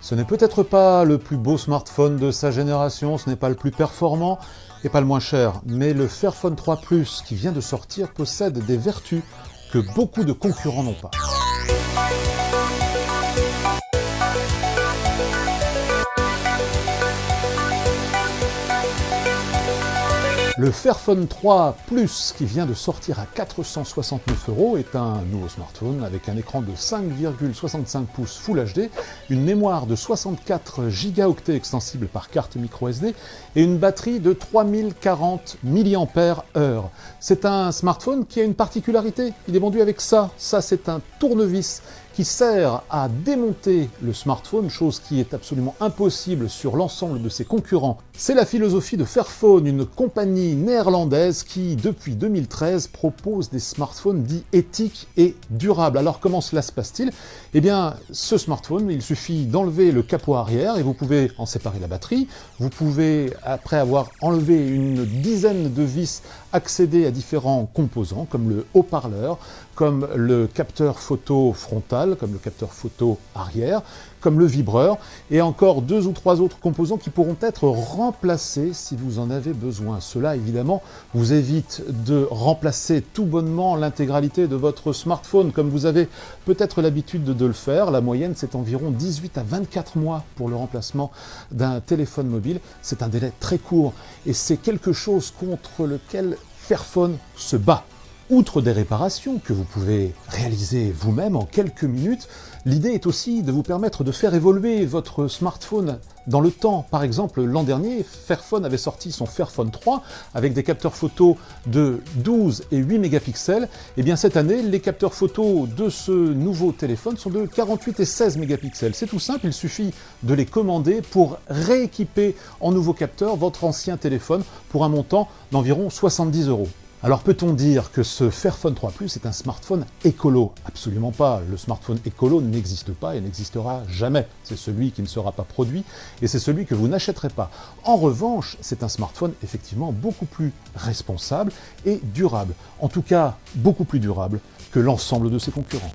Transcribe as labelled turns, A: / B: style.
A: Ce n'est peut-être pas le plus beau smartphone de sa génération, ce n'est pas le plus performant et pas le moins cher, mais le Fairphone 3 Plus qui vient de sortir possède des vertus que beaucoup de concurrents n'ont pas. Le Fairphone 3 Plus, qui vient de sortir à 469 € est un nouveau smartphone avec un écran de 5,65 pouces Full HD, une mémoire de 64 Go extensible par carte microSD et une batterie de 3040 mAh. C'est un smartphone qui a une particularité, il est vendu avec ça. Ça, c'est un tournevis qui sert à démonter le smartphone, chose qui est absolument impossible sur l'ensemble de ses concurrents. C'est la philosophie de Fairphone, une compagnie néerlandaise qui, depuis 2013, propose des smartphones dits éthiques et durables. Alors comment cela se passe-t-il? Eh bien, ce smartphone, il suffit d'enlever le capot arrière et vous pouvez en séparer la batterie. Vous pouvez, après avoir enlevé une dizaine de vis, accéder à différents composants, comme le haut-parleur, comme le capteur photo frontal, comme le capteur photo arrière, comme le vibreur, et encore 2 ou 3 autres composants qui pourront être remplacés si vous en avez besoin. Cela, évidemment, vous évite de remplacer tout bonnement l'intégralité de votre smartphone, comme vous avez peut-être l'habitude de le faire. La moyenne, c'est environ 18 à 24 mois pour le remplacement d'un téléphone mobile. C'est un délai très court, et c'est quelque chose contre lequel Fairphone se bat. Outre des réparations que vous pouvez réaliser vous-même en quelques minutes, l'idée est aussi de vous permettre de faire évoluer votre smartphone dans le temps. Par exemple, l'an dernier, Fairphone avait sorti son Fairphone 3 avec des capteurs photo de 12 et 8 mégapixels. Et bien cette année, les capteurs photo de ce nouveau téléphone sont de 48 et 16 mégapixels. C'est tout simple, il suffit de les commander pour rééquiper en nouveaux capteurs votre ancien téléphone pour un montant d'environ 70 €. Alors peut-on dire que ce Fairphone 3 Plus est un smartphone écolo? Absolument pas. Le smartphone écolo n'existe pas et n'existera jamais. C'est celui qui ne sera pas produit et c'est celui que vous n'achèterez pas. En revanche, c'est un smartphone effectivement beaucoup plus responsable et durable. En tout cas, beaucoup plus durable que l'ensemble de ses concurrents.